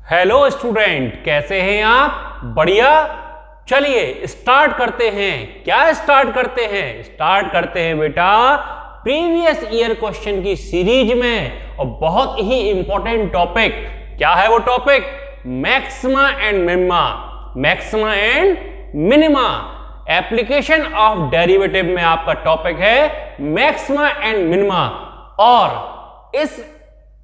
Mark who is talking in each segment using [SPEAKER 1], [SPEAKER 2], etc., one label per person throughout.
[SPEAKER 1] Hello student, कैसे हैं आप? बढ़िया। चलिए स्टार्ट करते हैं। क्या स्टार्ट करते हैं? स्टार्ट करते हैं बेटा प्रीवियस ईयर क्वेश्चन की सीरीज में, और बहुत ही इंपॉर्टेंट टॉपिक। क्या है वो topic? Maxima and minima. Maxima and minima, application of derivative में आपका टॉपिक है मैक्सिमा एंड मिनिमा। और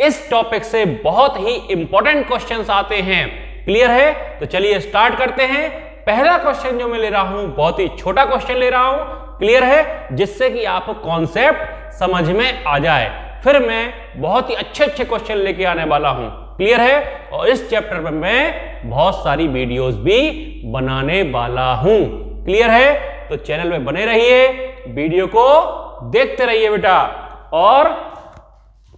[SPEAKER 1] इस टॉपिक से बहुत ही इंपॉर्टेंट क्वेश्चंस आते हैं। क्लियर है? तो चलिए स्टार्ट करते हैं। पहला क्वेश्चन जो मैं ले रहा हूं बहुत ही छोटा क्वेश्चन ले रहा हूं। क्लियर है? जिससे कि आपको कॉन्सेप्ट समझ में आ जाए। फिर मैं बहुत ही अच्छे क्वेश्चन लेके आने वाला हूं। क्लियर है? और इस चैप्टर में मैं बहुत सारी वीडियोस भी बनाने वाला हूं। क्लियर है? तो चैनल में बने रहिए, वीडियो को देखते रहिए बेटा। और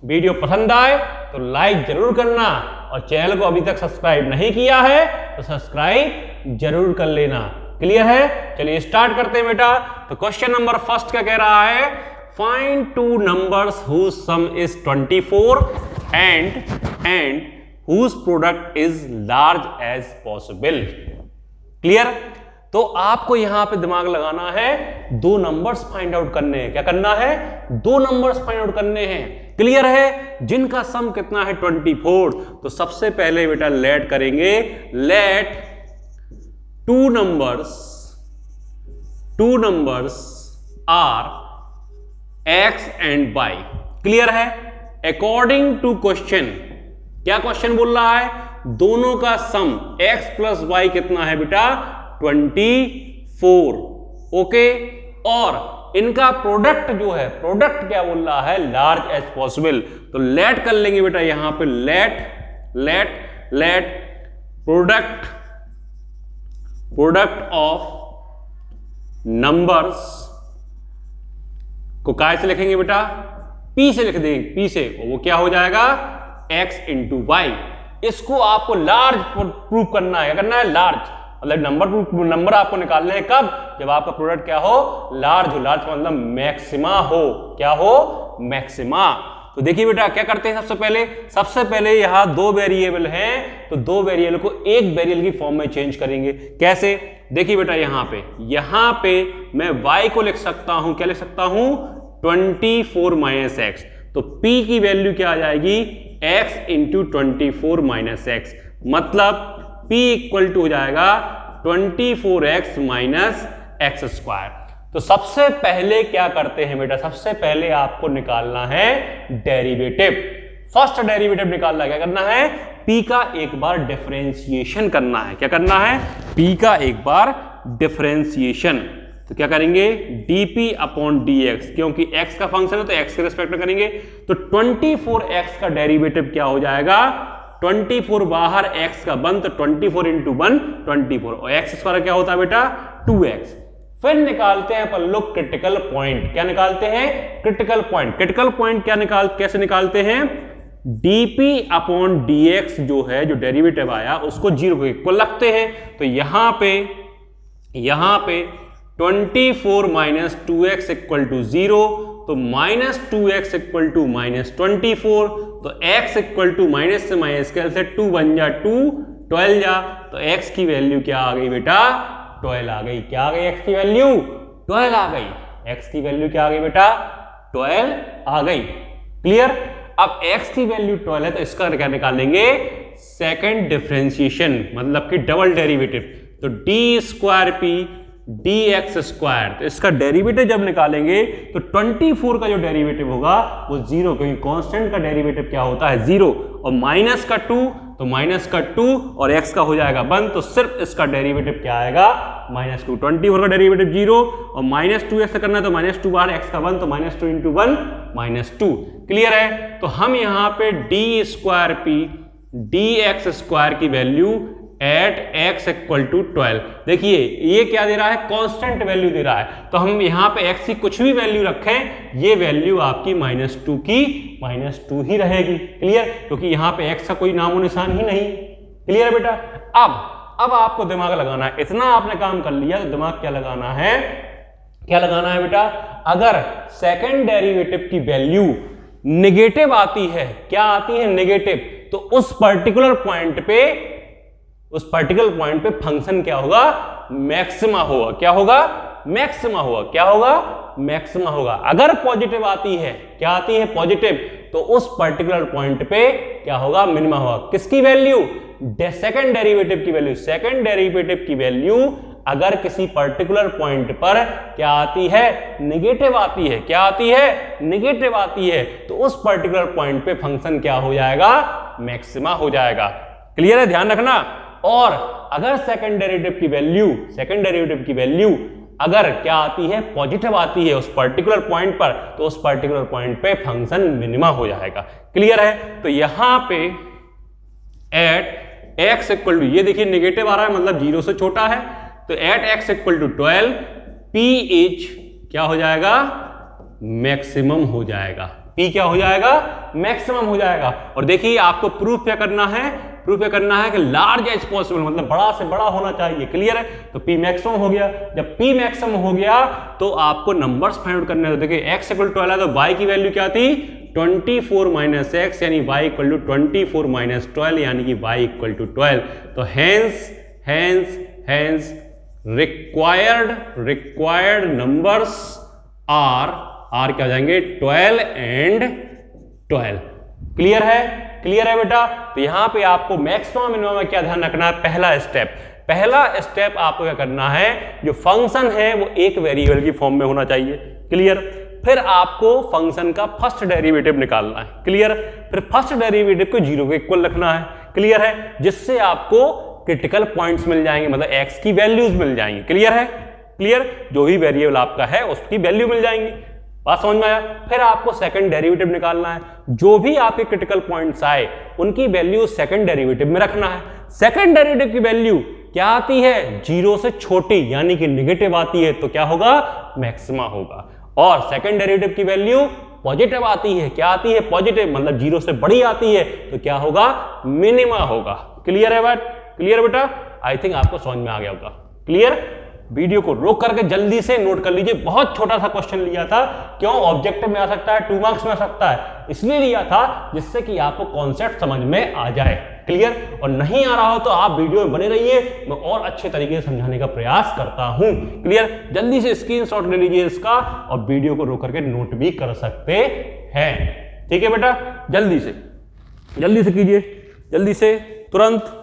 [SPEAKER 1] वीडियो पसंद आए तो लाइक जरूर करना, और चैनल को अभी तक सब्सक्राइब नहीं किया है तो सब्सक्राइब जरूर कर लेना। क्लियर है? चलिए स्टार्ट करते हैं बेटा। तो क्वेश्चन नंबर फर्स्ट क्या कह रहा है? Find two numbers whose sum is 24 and whose product is large as possible. Clear? तो आपको यहां पे दिमाग लगाना है, दो नंबर्स फाइंड आउट करने हैं। क्या करना है? दो नंबर्स फाइंड आउट करने हैं। क्लियर है? जिनका सम कितना है 24। तो सबसे पहले बेटा लेट करेंगे, let two numbers are x and y। Clear है? अकॉर्डिंग टू क्वेश्चन, क्या क्वेश्चन बोल रहा है? दोनों का सम x प्लस y कितना है बेटा? 24। ओके। और इनका प्रोडक्ट जो है, प्रोडक्ट क्या बोल रहा है? Large as possible. तो लेट कर लेंगे बेटा यहां पे, लेट प्रोडक्ट ऑफ नंबर्स को काय से लिखेंगे बेटा? p से लिख देंगे, p से। और वो क्या हो जाएगा? x into Y. इसको आपको लार्ज प्रूव करना है। क्या करना है? लार्ज। मतलब नंबर आपको निकालने हैं कब? जब आपका प्रोडक्ट क्या हो? लार्ज हो। लार्ज का मतलब मैक्सिमा हो। क्या हो? मैक्सिमा। तो देखिए बेटा क्या करते हैं सबसे पहले यहां दो वेरिएबल हैं, तो दो वेरिएबल को एक वेरिएबल की फॉर्म में चेंज करेंगे। कैसे? देखिए बेटा यहां पे मैं y को लिख सकता हूं। क्या लिख सकता हूं? 24 माइनस एक्स। तो p की वैल्यू क्या आ जाएगी? x into 24 minus x. मतलब p इक्वल टू हो जाएगा 24x माइनस एक्स स्क्वायर। तो सबसे पहले क्या करते हैं बेटा? सबसे पहले आपको निकालना है डेरिवेटिव। फर्स्ट डेरिवेटिव निकालना है। क्या करना है? p का एक बार डिफरेंशिएशन करना है। क्या करना है? p का एक बार डिफरेंशिएशन। तो क्या करेंगे? dp अपॉन dx, क्योंकि x का फंक्शन है तो x के रिस्पेक्ट में करेंगे। तो 24x का डेरिवेटिव क्या हो जाएगा? 24 बाहर x का 1, तो 24 इंटू 1 24, और x स्क्वायर क्या होता है बेटा? 2x। फिर निकालते हैं अपन लोग क्रिटिकल पॉइंट। क्या निकालते हैं? Critical point. क्रिटिकल पॉइंट कैसे निकालते हैं? dp अपॉन dx जो है, जो डेरिवेटिव आया उसको 0 को इक्वल रखते हैं। तो यहां पे 24 माइनस 2x इक्वल टू 0, तो minus 2x equal to minus 24। तो x इक्वल टू माइनस से माइनस कैंसिल, 2 1 जा 2, 12 जा, तो x की वैल्यू क्या आ गई बेटा? 12 आ गई। क्या आ गई? x की वैल्यू 12 आ गई। x की वैल्यू क्या आ गई बेटा? 12 आ गई। क्लियर? अब x की वैल्यू 12 है तो इसका क्या निकालेंगे? सेकंड डिफरेंशिएशन, मतलब कि डबल डेरिवेटिव। तो d square p dx square. तो इसका डेरिवेटिव जब निकालेंगे तो 24 का जो डेरिवेटिव होगा वो 0, क्योंकि कांस्टेंट का डेरिवेटिव क्या होता है? 0। और माइनस का 2, तो माइनस का 2 और x का हो जाएगा 1, तो सिर्फ इसका डेरिवेटिव क्या आएगा? -2। 24 का डेरिवेटिव 0 और -2x करना है तो -2 बाहर, x का 1, तो -2 इंटू 1 -2। क्लियर है? तो हम यहाँ पे d square p dx square की value at x equal to 12। देखिए ये क्या दे रहा है? कांस्टेंट वैल्यू दे रहा है। तो हम यहाँ पे x की कुछ भी वैल्यू रखें, ये वैल्यू आपकी -2 की -2 ही रहेगी। क्लियर? क्योंकि यहाँ पे x का कोई नामो निशान ही नहीं। क्लियर है बेटा? अब आपको दिमाग लगाना है। इतना आपने काम कर लिया तो दिमाग क्या लगाना है? क्या लगाना है बेटा? अगर सेकेंड डेरिवेटिव की वैल्यू नेगेटिव आती है, क्या आती है? नेगेटिव, तो उस पर्टिकुलर पॉइंट पे फंक्शन क्या होगा, मैक्सिमा होगा। क्या होगा, मैक्सिमा होगा। क्या होगा, मैक्सिमा होगा। अगर पॉजिटिव आती है, क्या आती है, पॉजिटिव, तो उस पर्टिकुलर पॉइंट पे क्या होगा, मिनिमा होगा। किसकी वैल्यू, सेकंड डेरिवेटिव की वैल्यू। सेकंड डेरिवेटिव की वैल्यू अगर किसी पर्टिकुलर पॉइंट पर क्या आती है, निगेटिव आती है। क्या आती है, निगेटिव आती है, तो उस पर्टिकुलर पॉइंट पे फंक्शन क्या हो जाएगा, मैक्सिमा हो जाएगा। क्लियर है, ध्यान रखना। और अगर सेकंड डेरिवेटिव की वैल्यू अगर क्या आती है, पॉजिटिव आती है उस पर्टिकुलर पॉइंट पर, तो उस पर्टिकुलर पॉइंट पे फंक्शन मिनिमा हो जाएगा। क्लियर है। तो यहां पे एट एक्स इक्वल टू, ये देखिए नेगेटिव आ रहा है, मतलब 0 से छोटा है, तो at x equal to 12 P is क्या हो जाएगा, मैक्सिमम हो जाएगा। पी क्या हो जाएगा, मैक्सिमम हो जाएगा। और देखिए आपको प्रूफ क्या करना है, कि लार्ज एज पॉसिबल, मतलब बड़ा से बड़ा होना चाहिए। क्लियर है। तो पी मैक्सिमम हो गया। जब पी मैक्सिमम हो गया तो आपको नंबर्स फाइंड आउट करने हैं। देखिए एक्स इक्वल टू 12 है, तो वाई की वैल्यू क्या थी, 24 माइनस एक्स, यानी वाई इक्वल टू 24 माइनस 12, यानी कि वाई इक्वल टू 12। तो हेंस रिक्वायर्ड नंबर्स आर क्या हो जाएंगे, 12 एंड 12। क्लियर है, क्लियर है बेटा। तो यहां पे आपको मैक्सिमम मिनिमम में क्या ध्यान रखना है, पहला स्टेप आपको क्या करना है, जो फंक्शन है वो एक वेरिएबल की फॉर्म में होना चाहिए। क्लियर। फिर आपको फंक्शन का फर्स्ट डेरिवेटिव निकालना है। क्लियर। फिर फर्स्ट डेरिवेटिव को 0 के इक्वल रखना है। क्लियर है। जिससे आपको क्रिटिकल पॉइंट्स मिल जाएंगे, मतलब एक्स की वैल्यूज मिल जाएंगी। क्लियर है, क्लियर। जो भी वेरिएबल आपका है उसकी वैल्यू मिल जाएंगी। बात समझ में आया। फिर आपको सेकंड डेरिवेटिव निकालना है। जो भी आपके क्रिटिकल पॉइंट्स आए उनकी वैल्यू सेकंड डेरिवेटिव में रखना है। सेकंड डेरिवेटिव की वैल्यू क्या आती है, 0 से छोटी, यानी कि निगेटिव आती है, तो क्या होगा, मैक्सिमा होगा। और सेकंड डेरिवेटिव की वैल्यू पॉजिटिव आती है, क्या आती है, पॉजिटिव, मतलब 0 से बड़ी आती है, तो क्या होगा, मिनिमा होगा। क्लियर है बात, क्लियर बेटा। आई थिंक आपको समझ में आ गया होगा। क्लियर। वीडियो को रोक करके जल्दी से नोट कर लीजिए। बहुत छोटा सा क्वेश्चन लिया था, क्यों, ऑब्जेक्टिव में आ सकता है, 2 मार्क्स में आ सकता है, इसलिए लिया था जिससे कि आपको कॉन्सेप्ट समझ में आ जाए। क्लियर। और नहीं आ रहा हो तो आप वीडियो में बने रहिए, मैं और अच्छे तरीके से समझाने का प्रयास करता हूं। क्लियर। जल्दी से स्क्रीनशॉट ले लीजिए इसका, और वीडियो को रोक करके नोट भी कर सकते हैं। ठीक है बेटा, जल्दी से कीजिए, जल्दी से, तुरंत।